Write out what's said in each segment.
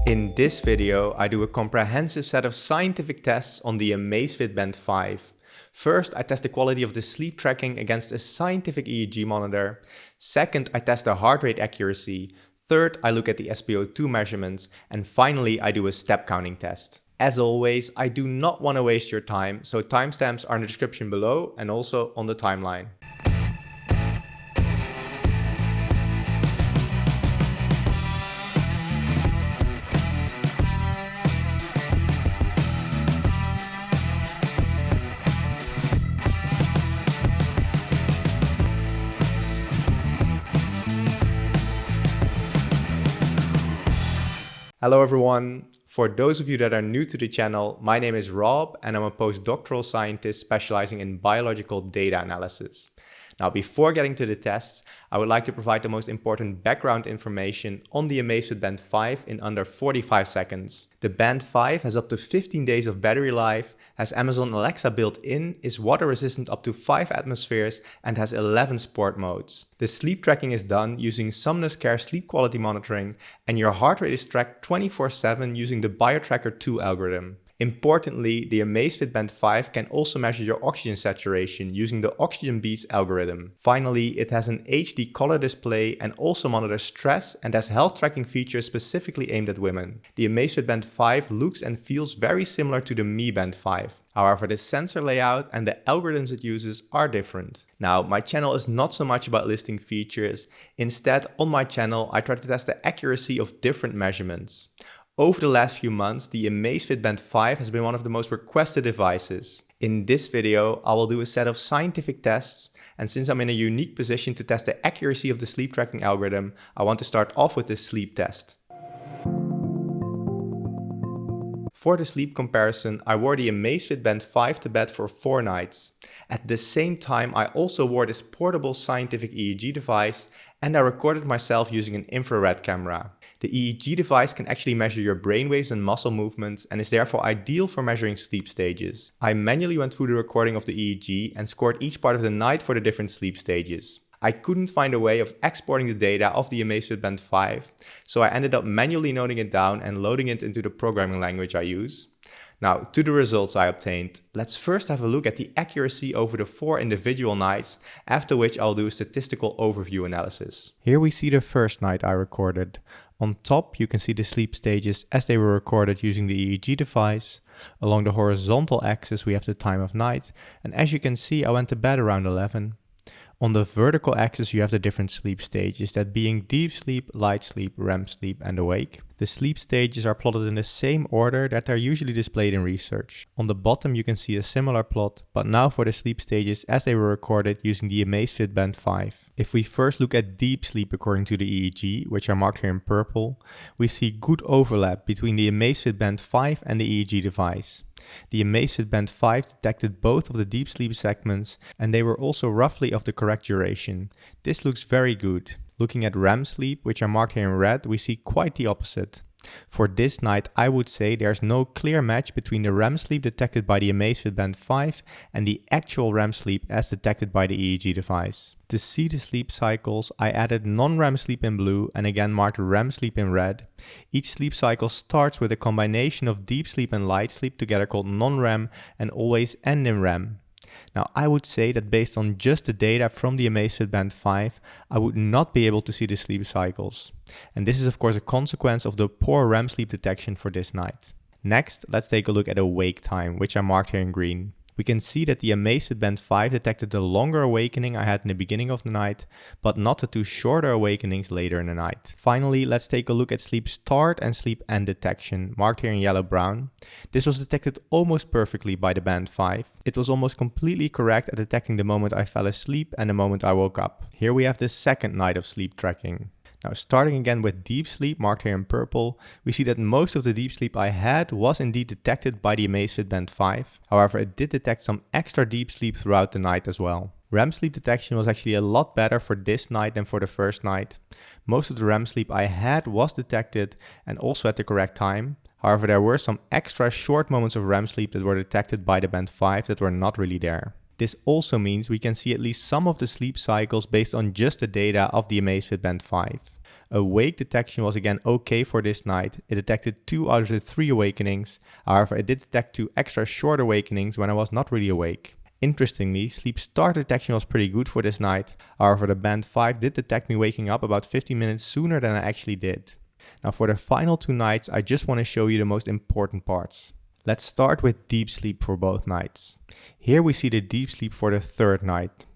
In this video, I do a comprehensive set of scientific tests on the Amazfit Band 5. First, I test the quality of the sleep tracking against a scientific EEG monitor. Second, I test the heart rate accuracy. Third, I look at the SpO2 measurements. And finally, I do a step counting test. As always, I do not want to waste your time, so timestamps are in the description below and also on the timeline. Hello everyone. For those of you that are new to the channel, my name is Rob and I'm a postdoctoral scientist specializing in biological data analysis. Now, before getting to the tests, I would like to provide the most important background information on the Amazfit Band 5 in under 45 seconds. The Band 5 has up to 15 days of battery life, has Amazon Alexa built in, is water resistant up to 5 atmospheres and has 11 sport modes. The sleep tracking is done using SomnusCare sleep quality monitoring and your heart rate is tracked 24/7 using the BioTracker 2 algorithm. Importantly, the Amazfit Band 5 can also measure your oxygen saturation using the Oxygen Beats algorithm. Finally, it has an HD color display and also monitors stress and has health tracking features specifically aimed at women. The Amazfit Band 5 looks and feels very similar to the Mi Band 5. However, the sensor layout and the algorithms it uses are different. Now, my channel is not so much about listing features. Instead, on my channel, I try to test the accuracy of different measurements. Over the last few months, the Amazfit Band 5 has been one of the most requested devices. In this video, I will do a set of scientific tests, and since I'm in a unique position to test the accuracy of the sleep tracking algorithm, I want to start off with this sleep test. For the sleep comparison, I wore the Amazfit Band 5 to bed for 4 nights. At the same time, I also wore this portable scientific EEG device, and I recorded myself using an infrared camera. The EEG device can actually measure your brainwaves and muscle movements and is therefore ideal for measuring sleep stages. I manually went through the recording of the EEG and scored each part of the night for the different sleep stages. I couldn't find a way of exporting the data of the Amazfit Band 5, so I ended up manually noting it down and loading it into the programming language I use. Now, to the results I obtained. Let's first have a look at the accuracy over the 4 individual nights, after which I'll do a statistical overview analysis. Here we see the first night I recorded. On top, you can see the sleep stages as they were recorded using the EEG device. Along the horizontal axis, we have the time of night, and as you can see, I went to bed around 11. On the vertical axis, you have the different sleep stages, that being deep sleep, light sleep, REM sleep, and awake. The sleep stages are plotted in the same order that are usually displayed in research. On the bottom, you can see a similar plot, but now for the sleep stages as they were recorded using the Amazfit Band 5. If we first look at deep sleep according to the EEG, which are marked here in purple, we see good overlap between the Amazfit Band 5 and the EEG device. The Amazfit Band 5 detected both of the deep sleep segments and they were also roughly of the correct duration. This looks very good. Looking at REM sleep, which are marked here in red, we see quite the opposite. For this night, I would say there's no clear match between the REM sleep detected by the Amazfit Band 5 and the actual REM sleep as detected by the EEG device. To see the sleep cycles, I added non-REM sleep in blue and again marked REM sleep in red. Each sleep cycle starts with a combination of deep sleep and light sleep together called non-REM and always end in REM. Now, I would say that based on just the data from the Amazfit Band 5, I would not be able to see the sleep cycles. And this is of course a consequence of the poor REM sleep detection for this night. Next, let's take a look at awake time, which are marked here in green. We can see that the Amazfit Band 5 detected the longer awakening I had in the beginning of the night, but not the 2 shorter awakenings later in the night. Finally, let's take a look at sleep start and sleep end detection, marked here in yellow-brown. This was detected almost perfectly by the Band 5. It was almost completely correct at detecting the moment I fell asleep and the moment I woke up. Here we have the second night of sleep tracking. Now, starting again with deep sleep, marked here in purple, we see that most of the deep sleep I had was indeed detected by the Amazfit Band 5. However, it did detect some extra deep sleep throughout the night as well. REM sleep detection was actually a lot better for this night than for the first night. Most of the REM sleep I had was detected and also at the correct time. However, there were some extra short moments of REM sleep that were detected by the Band 5 that were not really there. This also means we can see at least some of the sleep cycles based on just the data of the Amazfit Band 5. Awake detection was again okay for this night. It detected 2 out of the 3 awakenings. However, it did detect 2 extra short awakenings when I was not really awake. Interestingly, sleep start detection was pretty good for this night. However, the Band 5 did detect me waking up about 15 minutes sooner than I actually did. Now for the final 2 nights, I just want to show you the most important parts. Let's start with deep sleep for both nights. Here we see the deep sleep for the 3rd night.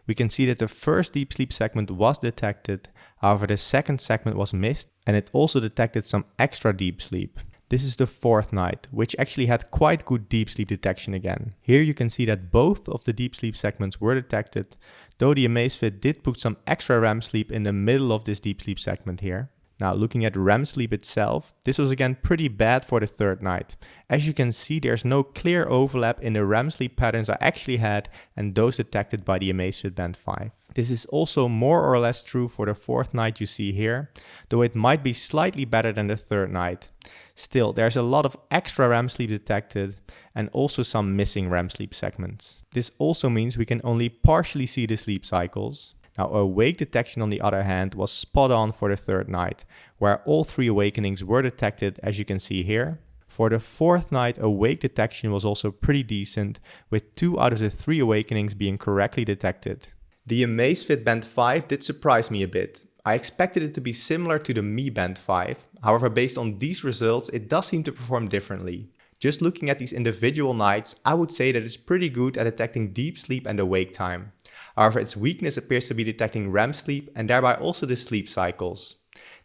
We can see that the first deep sleep segment was detected, however the second segment was missed, and it also detected some extra deep sleep. This is the 4th night, which actually had quite good deep sleep detection again. Here you can see that both of the deep sleep segments were detected, though the Amazfit did put some extra REM sleep in the middle of this deep sleep segment here. Now looking at REM sleep itself, this was again pretty bad for the 3rd night. As you can see, there's no clear overlap in the REM sleep patterns I actually had and those detected by the Amazfit Band 5. This is also more or less true for the 4th night you see here, though it might be slightly better than the 3rd night. Still, there's a lot of extra REM sleep detected and also some missing REM sleep segments. This also means we can only partially see the sleep cycles. Now awake detection on the other hand was spot on for the 3rd night, where all 3 awakenings were detected as you can see here. For the 4th night, awake detection was also pretty decent, with 2 out of the 3 awakenings being correctly detected. The Amazfit Band 5 did surprise me a bit. I expected it to be similar to the Mi Band 5, however based on these results it does seem to perform differently. Just looking at these individual nights, I would say that it's pretty good at detecting deep sleep and awake time. However, its weakness appears to be detecting REM sleep and thereby also the sleep cycles.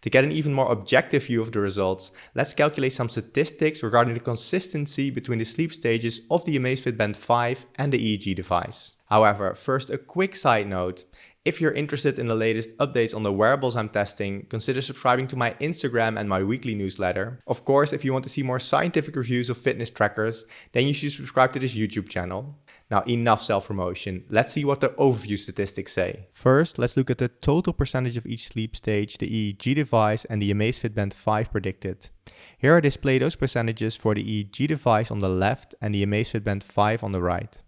To get an even more objective view of the results, let's calculate some statistics regarding the consistency between the sleep stages of the Amazfit Band 5 and the EEG device. However, first a quick side note. If you're interested in the latest updates on the wearables I'm testing, consider subscribing to my Instagram and my weekly newsletter. Of course, if you want to see more scientific reviews of fitness trackers, then you should subscribe to this YouTube channel. Now enough self-promotion, let's see what the overview statistics say. First, let's look at the total percentage of each sleep stage the EEG device and the Amazfit Band 5 predicted. Here I display those percentages for the EEG device on the left and the Amazfit Band 5 on the right.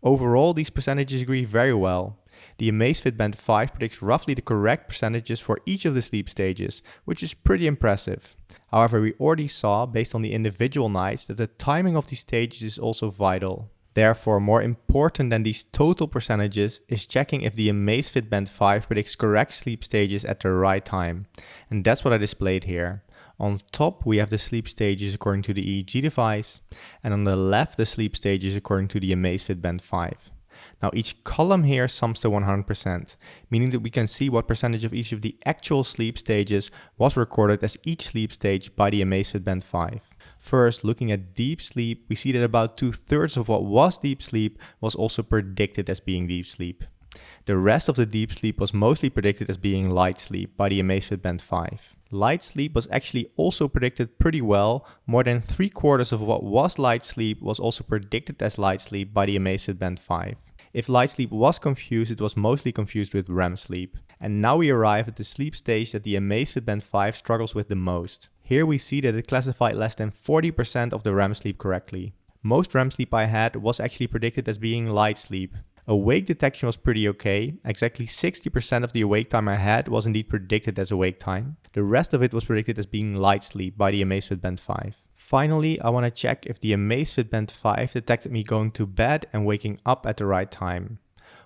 Overall, these percentages agree very well. The Amazfit Band 5 predicts roughly the correct percentages for each of the sleep stages, which is pretty impressive. However, we already saw, based on the individual nights, that the timing of these stages is also vital. Therefore, more important than these total percentages is checking if the Amazfit Band 5 predicts correct sleep stages at the right time. And that's what I displayed here. On top we have the sleep stages according to the EEG device, and on the left the sleep stages according to the Amazfit Band 5. Now each column here sums to 100%, meaning that we can see what percentage of each of the actual sleep stages was recorded as each sleep stage by the Amazfit Band 5. First, looking at deep sleep, we see that about 2/3 of what was deep sleep was also predicted as being deep sleep. The rest of the deep sleep was mostly predicted as being light sleep by the Amazfit Band 5. Light sleep was actually also predicted pretty well. More than 3/4 of what was light sleep was also predicted as light sleep by the Amazfit Band 5. If light sleep was confused, it was mostly confused with REM sleep. And now we arrive at the sleep stage that the Amazfit Band 5 struggles with the most. Here we see that it classified less than 40% of the REM sleep correctly. Most REM sleep I had was actually predicted as being light sleep. Awake detection was pretty okay. Exactly 60% of the awake time I had was indeed predicted as awake time. The rest of it was predicted as being light sleep by the Amazfit Band 5. Finally, I want to check if the Amazfit Band 5 detected me going to bed and waking up at the right time.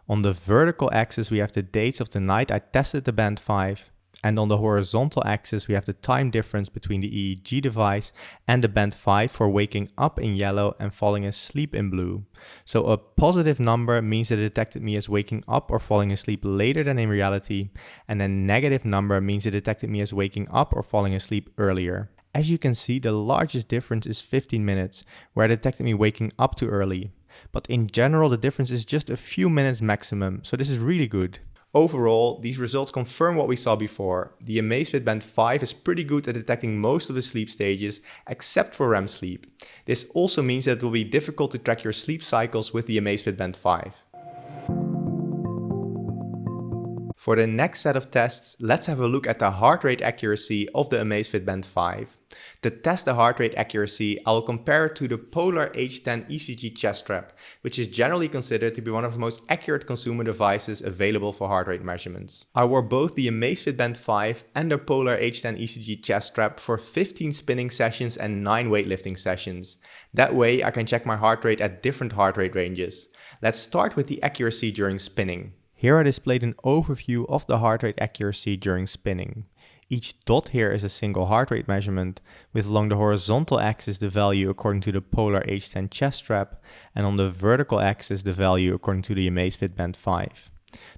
On the vertical axis we have the dates of the night I tested the Band 5, and on the horizontal axis we have the time difference between the EEG device and the Band 5 for waking up in yellow and falling asleep in blue. So a positive number means that it detected me as waking up or falling asleep later than in reality, and a negative number means it detected me as waking up or falling asleep earlier. As you can see, the largest difference is 15 minutes, where it detected me waking up too early. But in general, the difference is just a few minutes maximum, so this is really good. Overall, these results confirm what we saw before. The Amazfit Band 5 is pretty good at detecting most of the sleep stages, except for REM sleep. This also means that it will be difficult to track your sleep cycles with the Amazfit Band 5. For the next set of tests, let's have a look at the heart rate accuracy of the Amazfit Band 5. To test the heart rate accuracy, I will compare it to the Polar H10 ECG chest strap, which is generally considered to be one of the most accurate consumer devices available for heart rate measurements. I wore both the Amazfit Band 5 and the Polar H10 ECG chest strap for 15 spinning sessions and 9 weightlifting sessions. That way I can check my heart rate at different heart rate ranges. Let's start with the accuracy during spinning. Here I displayed an overview of the heart rate accuracy during spinning. Each dot here is a single heart rate measurement, with along the horizontal axis the value according to the Polar H10 chest strap, and on the vertical axis the value according to the Amazfit Band 5.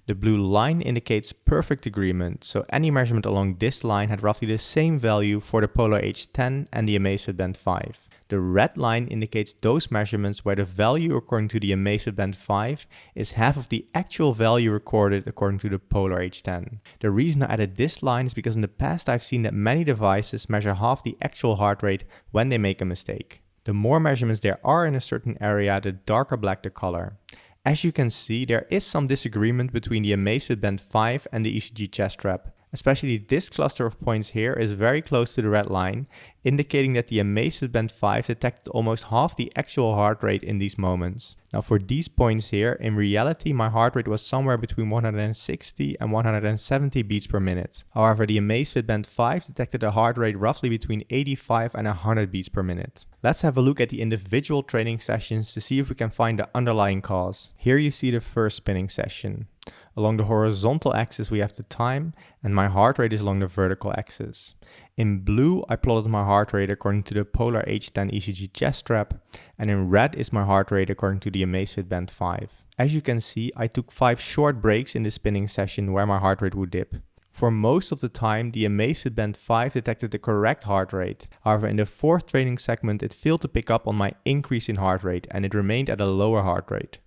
The blue line indicates perfect agreement, so any measurement along this line had roughly the same value for the Polar H10 and the Amazfit Band 5. The red line indicates those measurements where the value according to the Amazfit Band 5 is half of the actual value recorded according to the Polar H10. The reason I added this line is because in the past I've seen that many devices measure half the actual heart rate when they make a mistake. The more measurements there are in a certain area, the darker black the color. As you can see, there is some disagreement between the Amazfit Band 5 and the ECG chest strap. Especially this cluster of points here is very close to the red line, indicating that the Amazfit Band 5 detected almost half the actual heart rate in these moments. Now for these points here, in reality my heart rate was somewhere between 160 and 170 beats per minute. However, the Amazfit Band 5 detected a heart rate roughly between 85 and 100 beats per minute. Let's have a look at the individual training sessions to see if we can find the underlying cause. Here you see the first spinning session. Along the horizontal axis we have the time, and my heart rate is along the vertical axis. In blue I plotted my heart rate according to the Polar H10 ECG chest strap, and in red is my heart rate according to the Amazfit Band 5. As you can see, I took 5 short breaks in the spinning session where my heart rate would dip. For most of the time, the Amazfit Band 5 detected the correct heart rate. However, in the fourth training segment it failed to pick up on my increase in heart rate and it remained at a lower heart rate.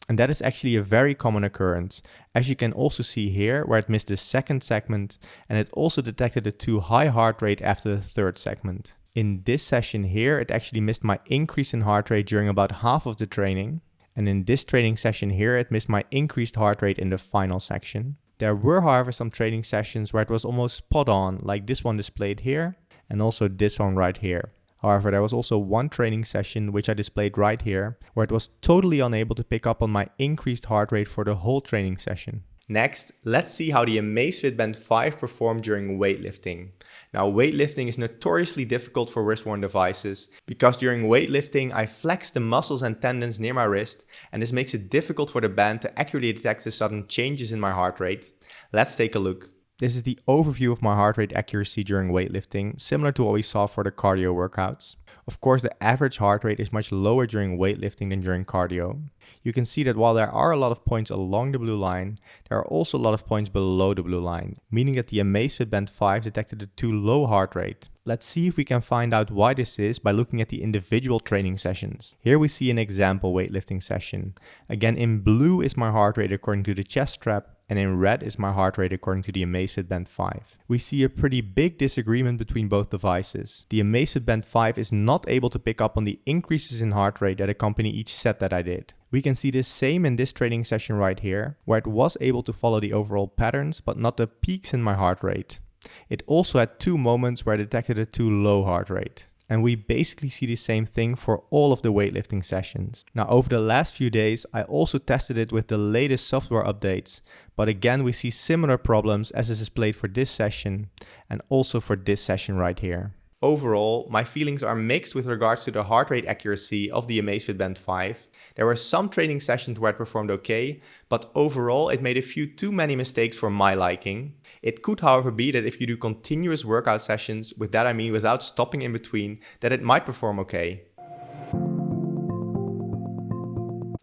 And that is actually a very common occurrence, as you can also see here where it missed the second segment, and it also detected a too high heart rate after the third segment. In this session here it actually missed my increase in heart rate during about half of the training, and in this training session here it missed my increased heart rate in the final section. There were however some training sessions where it was almost spot on, like this one displayed here, and also this one right here. However, there was also one training session which I displayed right here, where it was totally unable to pick up on my increased heart rate for the whole training session. Next, let's see how the Amazfit Band 5 performed during weightlifting. Now, weightlifting is notoriously difficult for wrist-worn devices because during weightlifting I flex the muscles and tendons near my wrist, and this makes it difficult for the band to accurately detect the sudden changes in my heart rate. Let's take a look. This is the overview of my heart rate accuracy during weightlifting, similar to what we saw for the cardio workouts. Of course, the average heart rate is much lower during weightlifting than during cardio. You can see that while there are a lot of points along the blue line, there are also a lot of points below the blue line, meaning that the Amazfit Band 5 detected a too low heart rate. Let's see if we can find out why this is by looking at the individual training sessions. Here we see an example weightlifting session. Again, in blue is my heart rate according to the chest strap, and in red is my heart rate according to the Amazfit Band 5. We see a pretty big disagreement between both devices. The Amazfit Band 5 is not able to pick up on the increases in heart rate that accompany each set that I did. We can see the same in this training session right here, where it was able to follow the overall patterns but not the peaks in my heart rate. It also had 2 moments where it detected a too low heart rate. And we basically see the same thing for all of the weightlifting sessions. Now over the last few days I also tested it with the latest software updates, but again we see similar problems as is displayed for this session and also for this session right here. Overall, my feelings are mixed with regards to the heart rate accuracy of the Amazfit Band 5. There were some training sessions where it performed okay, but overall it made a few too many mistakes for my liking. It could however be that if you do continuous workout sessions, with that I mean without stopping in between, that it might perform okay.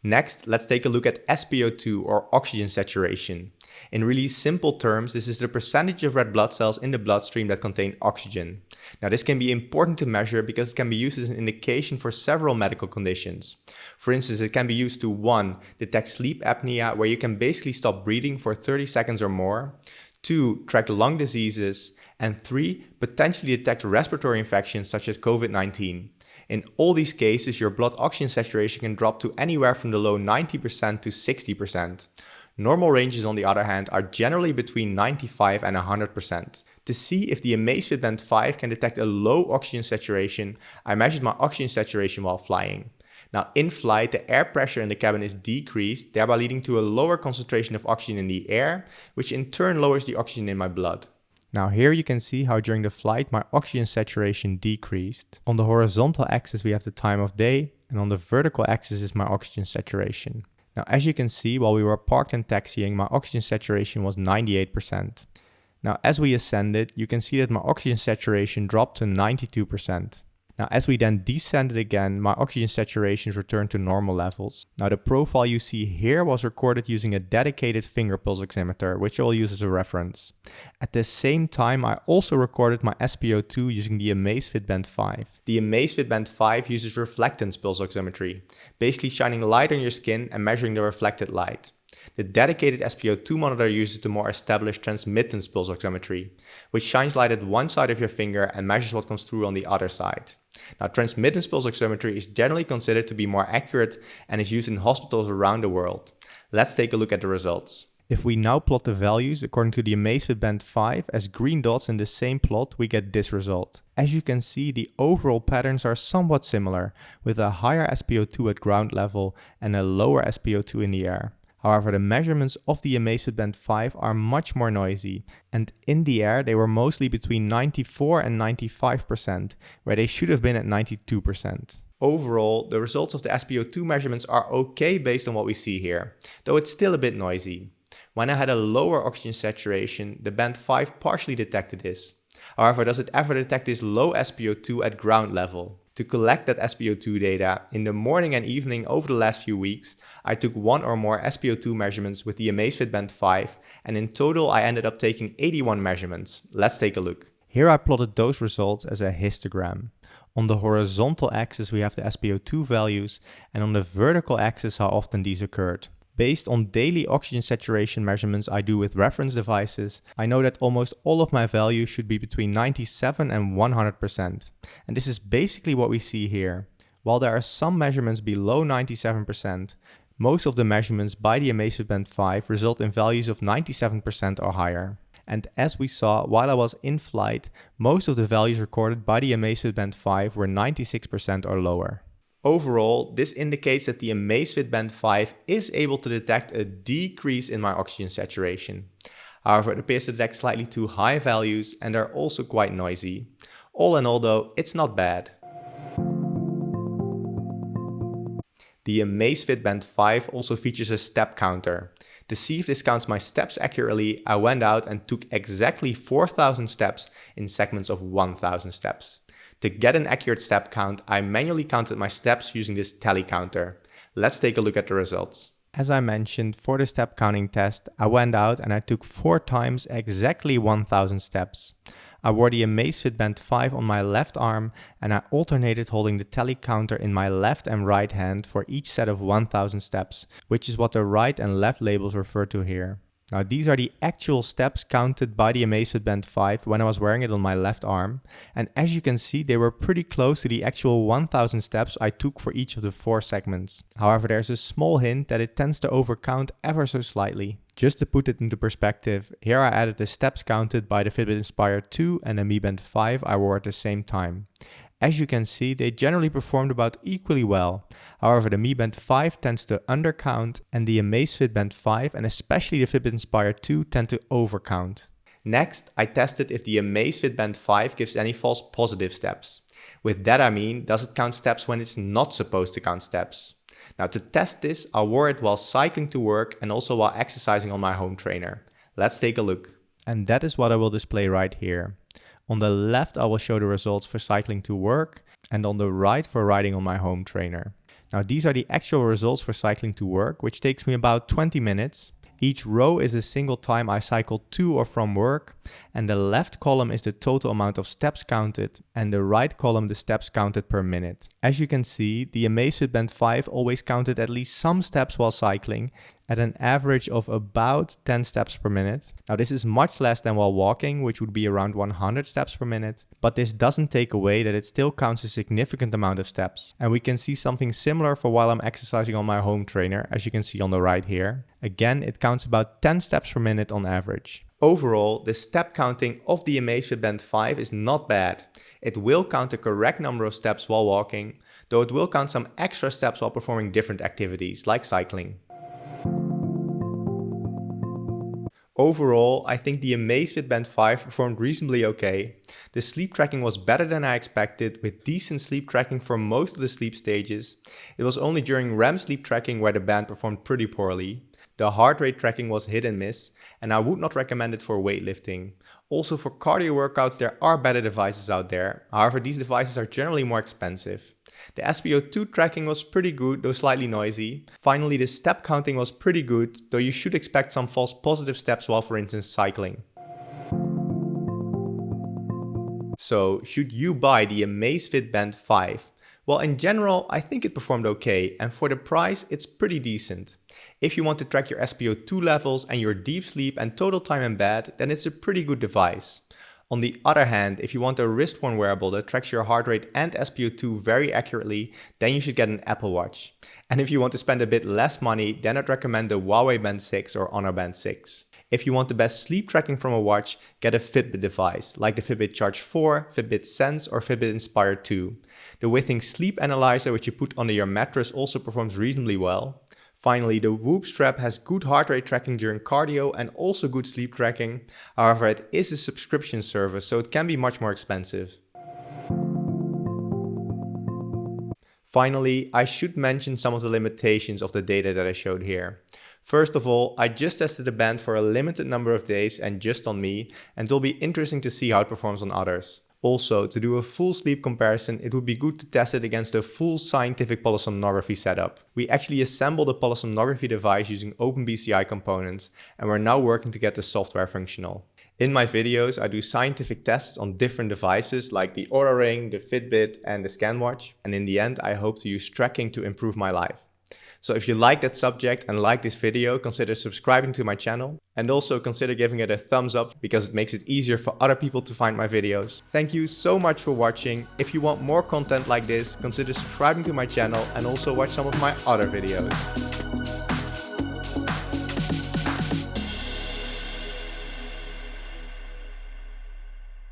Next, let's take a look at SpO2 or oxygen saturation. In really simple terms, this is the percentage of red blood cells in the bloodstream that contain oxygen. Now this can be important to measure because it can be used as an indication for several medical conditions. For instance, it can be used to 1. Detect sleep apnea, where you can basically stop breathing for 30 seconds or more. 2. Track lung diseases. And 3. Potentially detect respiratory infections such as COVID-19. In all these cases, your blood oxygen saturation can drop to anywhere from the low 90% to 60%. Normal ranges, on the other hand, are generally between 95 and 100%. To see if the Amazfit Band 5 can detect a low oxygen saturation, I measured my oxygen saturation while flying. Now, in flight, the air pressure in the cabin is decreased, thereby leading to a lower concentration of oxygen in the air, which in turn lowers the oxygen in my blood. Now here you can see how during the flight my oxygen saturation decreased. On the horizontal axis we have the time of day, and on the vertical axis is my oxygen saturation. Now as you can see, while we were parked and taxiing, my oxygen saturation was 98%. Now as we ascended, you can see that my oxygen saturation dropped to 92%. Now as we then descended again, my oxygen saturations returned to normal levels. Now the profile you see here was recorded using a dedicated finger pulse oximeter, which I will use as a reference. At the same time, I also recorded my SpO2 using the Amazfit Band 5. The Amazfit Band 5 uses reflectance pulse oximetry, basically shining light on your skin and measuring the reflected light. The dedicated SpO2 monitor uses the more established transmittance pulse oximetry, which shines light at one side of your finger and measures what comes through on the other side. Now, transmittance pulse oximetry is generally considered to be more accurate and is used in hospitals around the world. Let's take a look at the results. If we now plot the values according to the Amazfit Band 5 as green dots in the same plot, we get this result. As you can see, the overall patterns are somewhat similar, with a higher SpO2 at ground level and a lower SpO2 in the air. However, the measurements of the Amazfit Band 5 are much more noisy, and in the air they were mostly between 94 and 95%, where they should have been at 92%. Overall, the results of the SpO2 measurements are okay based on what we see here, though it's still a bit noisy. When I had a lower oxygen saturation, the Band 5 partially detected this. However, does it ever detect this low SpO2 at ground level? To collect that SpO2 data, in the morning and evening over the last few weeks, I took one or more SpO2 measurements with the Amazfit Band 5, and in total I ended up taking 81 measurements. Let's take a look. Here I plotted those results as a histogram. On the horizontal axis we have the SpO2 values, and on the vertical axis how often these occurred. Based on daily oxygen saturation measurements I do with reference devices, I know that almost all of my values should be between 97 and 100%. And this is basically what we see here. While there are some measurements below 97%, most of the measurements by the Amazfit Band 5 result in values of 97% or higher. And as we saw while I was in flight, most of the values recorded by the Amazfit Band 5 were 96% or lower. Overall, this indicates that the Amazfit Band 5 is able to detect a decrease in my oxygen saturation. However, it appears to detect slightly too high values and are also quite noisy. All in all though, it's not bad. The Amazfit Band 5 also features a step counter. To see if this counts my steps accurately, I went out and took exactly 4,000 steps in segments of 1,000 steps. To get an accurate step count, I manually counted my steps using this tally counter. Let's take a look at the results. As I mentioned, for the step counting test, I went out and I took 4 times exactly 1,000 steps. I wore the Amazfit Band 5 on my left arm and I alternated holding the tally counter in my left and right hand for each set of 1,000 steps, which is what the right and left labels refer to here. Now these are the actual steps counted by the Amazfit Band 5 when I was wearing it on my left arm, and as you can see they were pretty close to the actual 1000 steps I took for each of the 4 segments. However, there's a small hint that it tends to overcount ever so slightly. Just to put it into perspective, here I added the steps counted by the Fitbit Inspire 2 and the Mi Band 5 I wore at the same time. As you can see, they generally performed about equally well. However, the Mi Band 5 tends to undercount and the Amazfit Band 5 and especially the Fitbit Inspire 2 tend to overcount. Next, I tested if the Amazfit Band 5 gives any false positive steps. With that I mean, does it count steps when it's not supposed to count steps? Now to test this, I wore it while cycling to work and also while exercising on my home trainer. Let's take a look. And that is what I will display right here. On the left, I will show the results for cycling to work, and on the right for riding on my home trainer. Now these are the actual results for cycling to work, which takes me about 20 minutes. Each row is a single time I cycled to or from work, and the left column is the total amount of steps counted, and the right column the steps counted per minute. As you can see, the Amazfit Band 5 always counted at least some steps while cycling, at an average of about 10 steps per minute. Now this is much less than while walking, which would be around 100 steps per minute, but this doesn't take away that it still counts a significant amount of steps. And we can see something similar for while I'm exercising on my home trainer, as you can see on the right here. Again, it counts about 10 steps per minute on average. Overall, the step counting of the Amazfit Band 5 is not bad. It will count the correct number of steps while walking, though it will count some extra steps while performing different activities like cycling. Overall, I think the Amazfit Band 5 performed reasonably okay. The sleep tracking was better than I expected, with decent sleep tracking for most of the sleep stages. It was only during REM sleep tracking where the band performed pretty poorly. The heart rate tracking was hit and miss, and I would not recommend it for weightlifting. Also for cardio workouts there are better devices out there, however these devices are generally more expensive. The SpO2 tracking was pretty good, though slightly noisy. Finally, the step counting was pretty good, though you should expect some false positive steps while, for instance, cycling. So, should you buy the Amazfit Band 5? Well, in general, I think it performed okay, and for the price, it's pretty decent. If you want to track your SpO2 levels and your deep sleep and total time in bed, then it's a pretty good device. On the other hand, if you want a wrist-worn wearable that tracks your heart rate and SpO2 very accurately, then you should get an Apple Watch. And if you want to spend a bit less money, then I'd recommend the Huawei Band 6 or Honor Band 6. If you want the best sleep tracking from a watch, get a Fitbit device, like the Fitbit Charge 4, Fitbit Sense or Fitbit Inspire 2. The Withings Sleep Analyzer, which you put under your mattress, also performs reasonably well. Finally, the Whoop strap has good heart rate tracking during cardio and also good sleep tracking. However, it is a subscription service, so it can be much more expensive. Finally, I should mention some of the limitations of the data that I showed here. First of all, I just tested the band for a limited number of days and just on me, and it will be interesting to see how it performs on others. Also, to do a full sleep comparison, it would be good to test it against a full scientific polysomnography setup. We actually assembled a polysomnography device using OpenBCI components, and we're now working to get the software functional. In my videos, I do scientific tests on different devices like the Oura Ring, the Fitbit, and the Scanwatch, and in the end, I hope to use tracking to improve my life. So if you like that subject and like this video, consider subscribing to my channel and also consider giving it a thumbs up because it makes it easier for other people to find my videos. Thank you so much for watching. If you want more content like this, consider subscribing to my channel and also watch some of my other videos.